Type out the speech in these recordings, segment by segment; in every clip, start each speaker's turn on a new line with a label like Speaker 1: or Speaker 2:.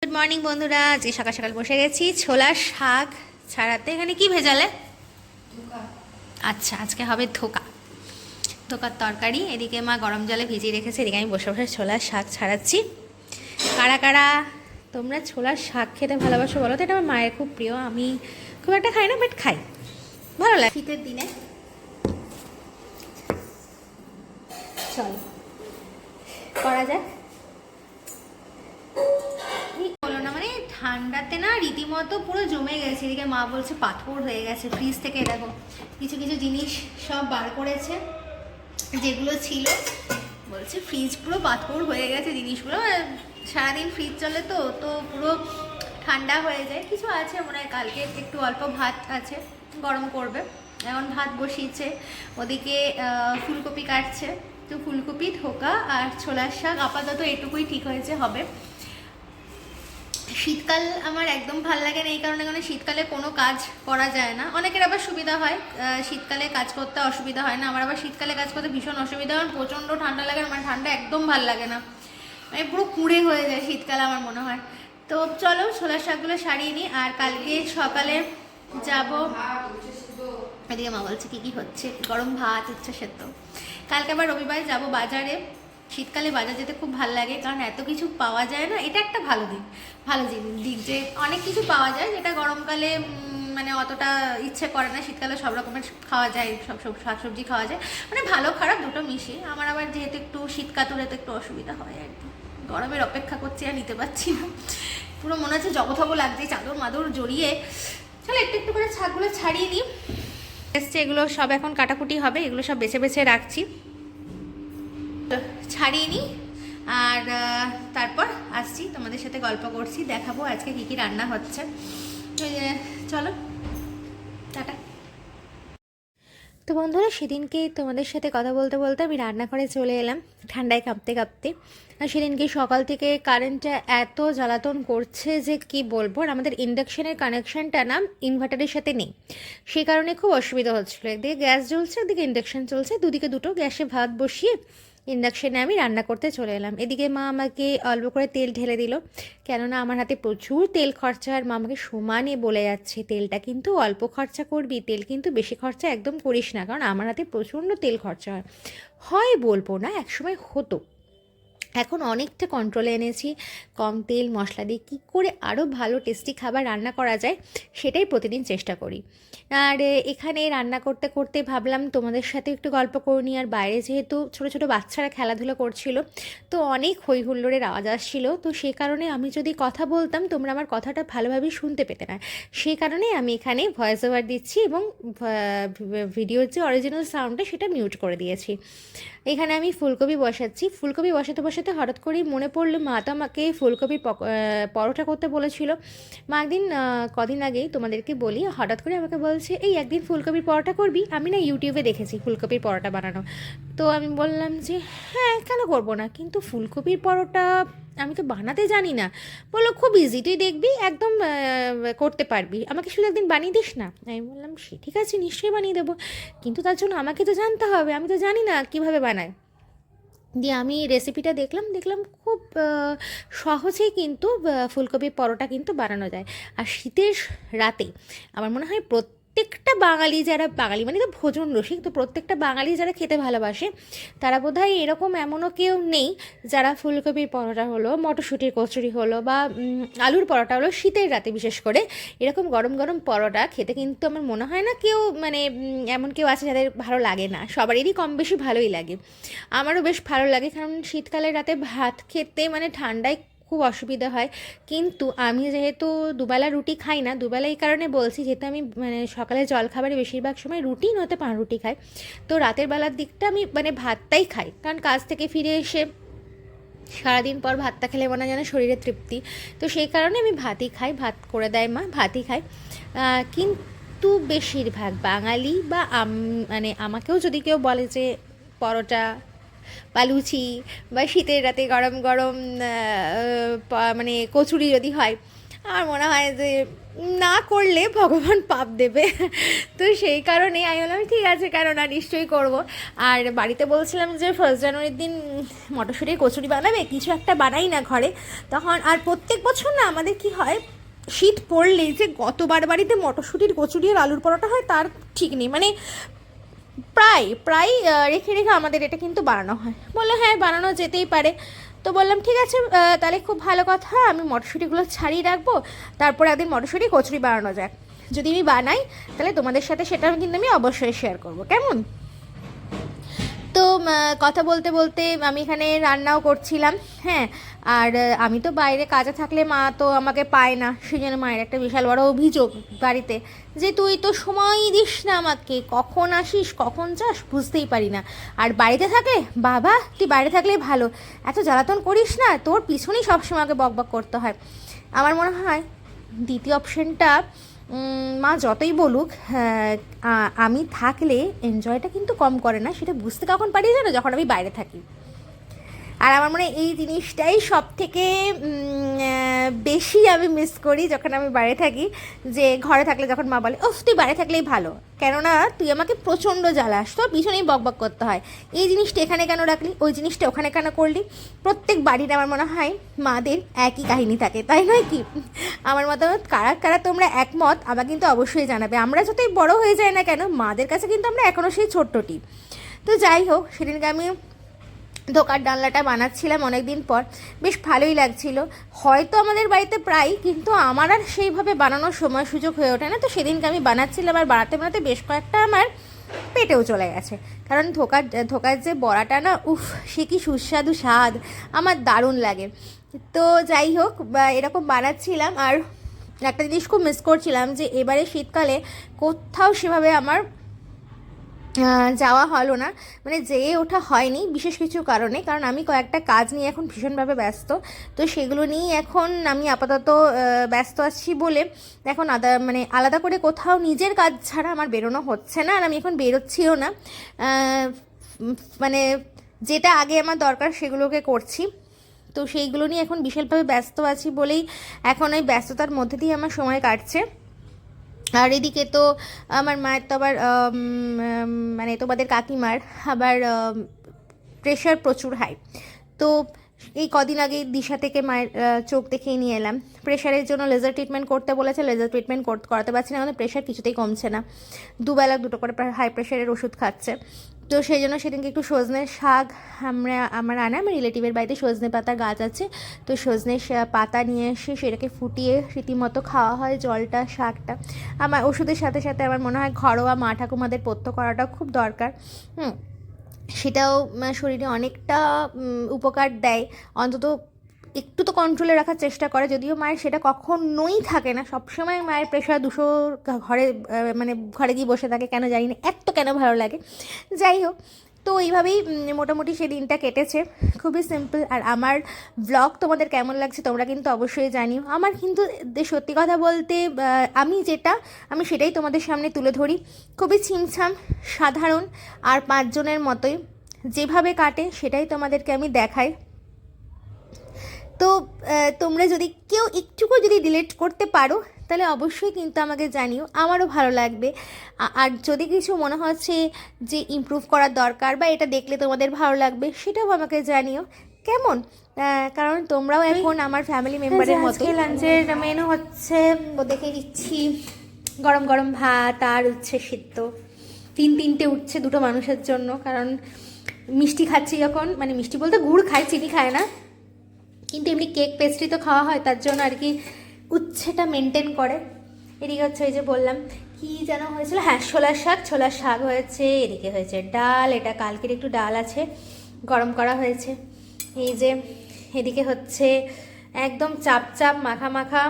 Speaker 1: Good morning বন্ধুরা, আজকে সকাল সকাল বসে গেছি ছোলার শাক ছাড়াতে। এখানে কি ভেজালে? আচ্ছা, আজকে হবে ধোকা, ধোকার তরকারি। এদিকে মা গরম জলে ভিজিয়ে রেখেছে, এদিকে আমি বসে বসে ছোলার শাক ছাড়াচ্ছি। কারা কারা তোমরা ছোলার শাক খেতে ভালোবাসো বলো তো? এটা আমার মায়ের খুব প্রিয়। আমি খুব একটা খাই না, বাট খাই, ভালো লাগে শীতের দিনে। চল করা যাক। ঠান্ডাতে না রীতিমতো পুরো জমে গেছে। এদিকে মা বলছে পাথর হয়ে গেছে। ফ্রিজ থেকে দেখো কিছু কিছু জিনিস সব বার করেছে, যেগুলো ছিল বলছে ফ্রিজ পুরো পাথর হয়ে গেছে জিনিসগুলো। সারাদিন ফ্রিজ চলে তো তো পুরো ঠান্ডা হয়ে যায়। কিছু আছে মনে হয়, কালকে একটু অল্প ভাত আছে, গরম করবে। এখন ভাত বসিয়েছে, ওদিকে ফুলকপি কাটছে। তো ফুলকপি, ধোকা আর ছোলার শাক আপাতত এটুকুই ঠিক হয়েছে, হবে। শীতকাল আমার একদম ভাল লাগে না, এই কারণে শীতকালে কোনো কাজ করা যায় না। অনেকের আবার সুবিধা হয়, শীতকালে কাজ করতে অসুবিধা হয় না। আমার আবার শীতকালে কাজ করতে ভীষণ অসুবিধা হয়, প্রচণ্ড ঠান্ডা লাগে। আমার ঠান্ডা একদম ভাল লাগে না, মানে পুরো কুঁড়ে হয়ে যায় শীতকালে আমার মনে হয়। তো চলো ছোলার শাকগুলো সারিয়ে নিই। আর কালকে সকালে যাব, এদিকে মা বলছে কী কী হচ্ছে, গরম ভাত, উচ্ছে সেদ্ধ। কালকে আবার রবিবার যাব বাজারে। শীতকালে বাজার যেতে খুব ভালো লাগে, কারণ এত কিছু পাওয়া যায় না। এটা একটা ভালো দিক, ভালো দিক যে অনেক কিছু পাওয়া যায়, যেটা গরমকালে মানে অতটা ইচ্ছে করে না। শীতকালে সব রকমের খাওয়া যায়, সব শাকসবজি খাওয়া যায়, মানে ভালো খারাপ দুটো মিশিয়ে। আমার আবার যেহেতু একটু শীত কাতুরে তো একটু অসুবিধা হয় আর কি। গরমের অপেক্ষা করছি আর নিতে পারছি না, পুরো মনে হচ্ছে জবথব লাগছে, চাদর মাদর জড়িয়ে। চলো একটু একটু করে শাকগুলো ছাড়িয়ে নিই। এসছে, এগুলো সব এখন কাটাকুটি হবে, এগুলো সব বেছে বেছে রাখছি, ছাড়িয়ে নিই। আর তারপর আসছি, তোমাদের সাথে গল্প করছি, দেখাবো আজকে কী কী রান্না হচ্ছে। চলো টাটা। তো বন্ধুরা, সেদিনকে তোমাদের সাথে কথা বলতে বলতে আমি রান্নাঘরে চলে এলাম, ঠান্ডায় কাঁপতে কাঁপতে। আর সেদিনকে সকাল থেকে কারেন্টটা এত জ্বালাতন করছে যে কি বলবো। আর আমাদের ইন্ডাকশনের কানেকশানটা না ইনভার্টারের সাথে নেই, সেই কারণে খুব অসুবিধা হচ্ছিলো। একদিকে গ্যাস জ্বলছে, একদিকে ইন্ডাকশান চলছে, দুদিকে দুটো গ্যাসে ভাত বসিয়ে ইন্ডাকশানে আমি রান্না করতে চলে এলাম। এদিকে মা আমাকে অল্প করে তেল ঢেলে দিল, কেননা আমার হাতে প্রচুর তেল খরচা। আর মা আমাকে সমানই বলে যাচ্ছে, তেলটা কিন্তু অল্প খরচা করবি, তেল কিন্তু বেশি খরচা একদম করিস না, কারণ আমার হাতে প্রচণ্ড তেল খরচা হয়। হয় বলবো না, একসময় হতো, এখন অনেকটা কন্ট্রোলে এনেছি। কম তেল মশলা দিয়ে কী করে আরও ভালো টেস্টি খাবার রান্না করা যায়, সেটাই প্রতিদিন চেষ্টা করি। আর এখানে রান্না করতে করতে ভাবলাম তোমাদের সাথে একটু গল্প করে নিই। আর বাইরে যেহেতু ছোটো ছোটো বাচ্চারা খেলাধুলো করছিল, তো অনেক হই হুল্লোড়ের আওয়াজ আসছিল। তো সেই কারণে আমি যদি কথা বলতাম, তোমরা আমার কথাটা ভালোভাবে শুনতে পেতে না। সেই কারণেই আমি এখানে ভয়েস ওভার দিচ্ছি এবং ভিডিওর যে অরিজিনাল সাউন্ডটা সেটা মিউট করে দিয়েছি। এখানে আমি ফুলকপি বসাচ্ছি। ফুলকপি বসাতে বসাতে হঠাৎ করেই মনে পড়লো, মা তো আমাকে ফুলকপির পরোটা করতে বলেছিল। মা একদিন কদিন আগেই তোমাদেরকে বলি, হঠাৎ করে আমাকে বলছে এই একদিন ফুলকপির পরোটা করবি। আমি না ইউটিউবে দেখেছি ফুলকপির পরোটা বানানো। তো আমি বললাম যে হ্যাঁ, কেন করবো না, কিন্তু ফুলকপির পরোটা আমি তো বানাতে জানি না। বললো খুব ইজি, তুই দেখবি একদম করতে পারবি, আমাকে শুধু একদিন বানিয়ে দিস না। আমি বললাম সে ঠিক আছে, নিশ্চয়ই বানিয়ে দেবো, কিন্তু তার জন্য আমাকে তো জানতে হবে, আমি তো জানি না কীভাবে বানায়। দিয়ে আমি রেসিপিটা দেখলাম খুব সহজেই কিন্তু ফুলকপির পরোটা কিন্তু বানানো যায়। আর শীতের রাতে আমার মনে হয় প্রত্যেকটা বাঙালি, যারা বাঙালি মানে তো ভোজন রসিক, তো প্রত্যেকটা বাঙালি যারা খেতে ভালোবাসে, তারা বোধহয় এরকম এমনও কেউ নেই যারা ফুলকপির পরোটা হলো, মটরশুঁটির কচুরি হলো বা আলুর পরোটা হলো, শীতের রাতে বিশেষ করে এরকম গরম গরম পরোটা খেতে কিন্তু আমার মনে হয় না কেউ মানে এমন কেউ আছে যাদের ভালো লাগে না। সবারই কম বেশি ভালোই লাগে, আমারও বেশ ভালো লাগে। কারণ শীতকালের রাতে ভাত খেতে মানে ঠান্ডায় খুব অসুবিধা হয়। কিন্তু আমি যেহেতু দুবেলা রুটি খাই না, দুবেলা এই কারণে বলছি, যেহেতু আমি মানে সকালে জলখাবারে বেশিরভাগ সময় রুটি নয়তো পাউরুটি খাই, তো রাতের বেলার দিকটা আমি মানে ভাতটাই খাই। কারণ কাজ থেকে ফিরে এসে সারাদিন পর ভাতটা খেলে মনে হয় যেন শরীরে তৃপ্তি, তো সেই কারণে আমি ভাতই খাই, ভাত করে দেয় মা, ভাতই খাই। কিন্তু বেশিরভাগ বাঙালি বা মানে আমাকেও যদি কেউ বলে যে পরোটা বা লুচি বা শীতের রাতে গরম গরম মানে কচুরি যদি হয়, আমার মনে হয় যে না করলে ভগবান পাপ দেবে, তো সেই কারণেই আমি বললাম ঠিক আছে, কেন না, নিশ্চয়ই করব। আর বাড়িতে বলছিলাম যে 1 জানুয়ারির দিন মটরশুঁটির কচুরি বানাবে, কিছু একটা বানাই না ঘরে। তখন আর প্রত্যেক বছর না আমাদের কি হয়, শীত পড়লেই যে গতবার বাড়িতে মটরশুঁটির কচুরি আর আলুর পরোটা হয় তার ঠিক নেই, মানে প্রায় প্রায় রেখে রেখে আমাদের এটা কিন্তু বানানো হয়। বললো হ্যাঁ বানানো যেতেই পারে। তো বললাম ঠিক আছে, তাহলে খুব ভালো কথা, আমি মটরশুঁটিগুলো ছাড়িয়ে রাখবো, তারপর একদিন মটরশুঁটি কচুরি বানানো যাক। যদি আমি বানাই তাহলে তোমাদের সাথে সেটা কিন্তু আমি অবশ্যই শেয়ার করবো, কেমন? তো কথা বলতে বলতে আমি এখানে রান্নাও করছিলাম। হ্যাঁ, আর আমি তো বাইরে কাজে থাকলে মা তো আমাকে পায় না, সেই জন্য মায়ের একটা বিশাল বড় অভিযোগ বাড়িতে, যে তুই তো সময়ই দিস না আমাকে, কখন আসিস কখন যাস বুঝতেই পারি না। আর বাড়িতে থাকলে, বাবা তুই বাইরে থাকলে ভালো, এত জ্বালাতন করিস না, তোর পিছনেই সবসময় আমাকে বকবক করতে হয়। আমার মনে হয় দ্বিতীয় অপশনটা, মা যতই বলুক, আমি থাকলে এনজয়টা কিন্তু কম করে না, সেটা বুঝতে কখন পারি জানো, যখন আমি বাইরে থাকি। আর আমার মনে হয় এই জিনিসটাই সব থেকে বেশি আমি মিস করি যখন আমি বাইরে থাকি। যে ঘরে থাকলে যখন মা বলে ওফ তুই বাইরে থাকলেই ভালো, কেননা তুই আমাকে প্রচণ্ড জ্বালাস, তোর পিছনেই বকবক করতে হয়, এই জিনিসটা এখানে কেন রাখলি, ওই জিনিসটা ওখানে কেন করলি। প্রত্যেক বাড়ির আমার মনে হয় মাদের একই কাহিনী থাকে, তাই নয় কি? আমার মতামত কারা কারা তোমরা একমত আমাকে কিন্তু অবশ্যই জানাবে। আমরা যতই বড় হয়ে যায় না কেন, মাদের কাছে কিন্তু আমরা এখনও সেই ছোট্টটি। তো যাই হোক, সেদিনকে আমি ধোকার ডালনাটা বানাচ্ছিলাম অনেক দিন পর, বেশ ভালোই লাগছিল। হয়তো আমাদের বাড়িতে প্রায়, কিন্তু আমার আর সেইভাবে বানানোর সময় সুযোগ হয়ে ওঠে না। তো সেদিনকে আমি বানাচ্ছিলাম, আর বানাতে বানাতে বেশ কয়েকটা আমার পেটেও চলে গেছে, কারণ ধোকার যে বড়াটা না, উফ সে কি সুস্বাদু স্বাদ, আমার দারুণ লাগে। তো যাই হোক, এরকম বানাচ্ছিলাম। আর একটা জিনিস খুব মিস করছিলাম, যে এবারে শীতকালে কোথাও সেভাবে আমার যাওয়া হলো না, মানে যেয়ে ওঠা হয়নি বিশেষ কিছু কারণে, কারণ আমি কয়েকটা কাজ নিয়ে এখন ভীষণভাবে ব্যস্ত। তো সেগুলো নিয়েই এখন আমি আপাতত ব্যস্ত আছি বলে এখন আলাদা করে কোথাও নিজের কাজ ছাড়া আমার বেরোনো হচ্ছে না, আর আমি এখন বেরোচ্ছিও না। মানে যেটা আগে আমার দরকার সেগুলোকে করছি। তো সেইগুলো নিয়ে এখন বিশালভাবে ব্যস্ত আছি বলেই এখন ওই ব্যস্ততার মধ্যে দিয়ে আমার সময় কাটছে। আর এদিকে তো আমার মায়ের তো আবার মানে তোমাদের কাকিমার আবার প্রেশার প্রচুর হাই। তো এই কদিন আগে দিশা থেকে মায়ের চোখ দেখিয়ে নিয়ে এলাম, প্রেশারের জন্য লেজার ট্রিটমেন্ট করতে বলেছে, লেজার ট্রিটমেন্ট করাতে পারছি না, আমাদের প্রেশার কিছুতেই কমছে না, দুবেলা দুটো করে হাই প্রেশারের ওষুধ খাচ্ছে। তো সেই জন্য সেদিনকে একটু সজনে শাক, আমার আমার রিলেটিভের বাড়িতে সজনে পাতা গাছ আছে, তো সজনে পাতা নিয়ে এসে সেটাকে ফুটিয়ে রীতিমতো খাওয়া হয়, জলটা শাকটা। আমার ওষুধের সাথে সাথে আমার মনে হয় ঘরোয়া মা ঠাকুমাদের পথ্য করাটাও খুব দরকার। সেটাও শরীরে অনেকটা উপকার দেয়, অন্তত একটু তো কন্ট্রোলে রাখার চেষ্টা করে, যদিও মায়ের সেটা কখনোই থাকে না, সবসময় মায়ের প্রেশার 200 ঘরে, মানে ঘরে গিয়ে বসে থাকে, কেন জানি না, এত কেন ভালো লাগে। যাই হোক, তো এইভাবেই মোটামুটি সেই দিনটা কেটেছে, খুবই সিম্পল। আর আমার ব্লগ তোমাদের কেমন লাগছে তোমরা কিন্তু অবশ্যই জানিও। আমার কিন্তু সত্যি কথা বলতে আমি সেটাই তোমাদের সামনে তুলে ধরি, খুবই ছিমছাম সাধারণ, আর 5 জনের মতোই যেভাবে কাটে সেটাই তোমাদেরকে আমি দেখাই। তো তোমরা যদি কেউ একটুকু যদি রিলেট করতে পারো তাহলে অবশ্যই কিন্তু আমাকে জানিও, আমারও ভালো লাগবে। আর যদি কিছু মনে হচ্ছে যে ইমপ্রুভ করার দরকার বা এটা দেখলে তোমাদের ভালো লাগবে, সেটাও আমাকে জানিও, কেমন? কারণ তোমরাও এখন আমার ফ্যামিলি মেম্বারের মতো। লাঞ্চের মেনু হচ্ছে, দেখে দিচ্ছি, গরম গরম ভাত আর উচ্ছে সিদ্ধ, তিনটে উঠছে দুটো মানুষের জন্য, কারণ মিষ্টি খাচ্ছি যখন, মানে মিষ্টি বলতে গুড় খায়, চিনি খায় না, কিন্তু এমনি কেক পেস্ট্রি তো খাওয়া হয়, তার জন্য আর কি উচ্ছেটা মেনটেন করে। এদিকে হচ্ছে ওই যে বললাম কি যেন হয়েছিল, হ্যাঁ ছোলার শাক হয়েছে, এদিকে হয়েছে ডাল, এটা কালকের একটু ডাল আছে গরম করা হয়েছে। এই যে এদিকে হচ্ছে একদম চাপ মাখা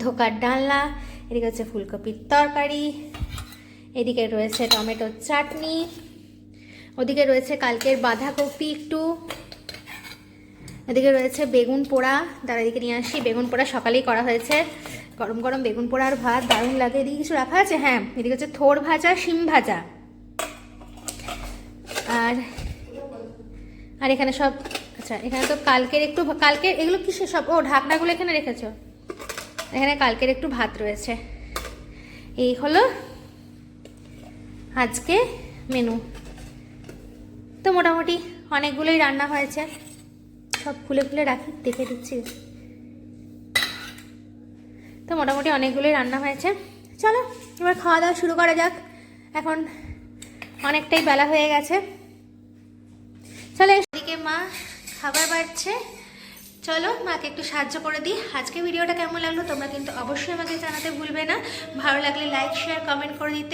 Speaker 1: ধোকার ডালনা, এদিকে হচ্ছে ফুলকপির তরকারি, এদিকে রয়েছে টমেটোর চাটনি, ওদিকে রয়েছে কালকের বাঁধাকপি একটু, এদিকে রয়েছে বেগুন পোড়া, তার এদিকে নিয়ে আসি বেগুন পোড়া, সকালেই করা হয়েছে, গরম গরম বেগুন পোড়া আর ভাত দারুণ লাগে। এদিকে কিছু রাখা আছে, হ্যাঁ এদিকে হচ্ছে থোড় ভাজা, শিম ভাজা, আর এখানে সব, আচ্ছা এখানে তো কালকের এগুলো কিসে সব, ও ঢাকনাগুলো এখানে রেখেছো, এখানে কালকের একটু ভাত রয়েছে। এই হলো আজকে মেনু। তো মোটামুটি অনেকগুলোই রান্না হয়েছে, সব খুলে খুলে রাখি, দেখে দিচ্ছি। তো মোটামুটি অনেকগুলোই রান্না হয়েছে। চলো এবার খাওয়া দাওয়া শুরু করা যাক, এখন অনেকটাই বেলা হয়ে গেছে। চলো, এদিকে মা খাবার বাড়ছে, চলো মাকে একটু সাহায্য করে দিই। আজকে ভিডিওটা কেমন লাগলো তোমরা কিন্তু অবশ্যই আমাকে জানাতে ভুলবে না। ভালো লাগলে লাইক শেয়ার কমেন্ট করে দিতে।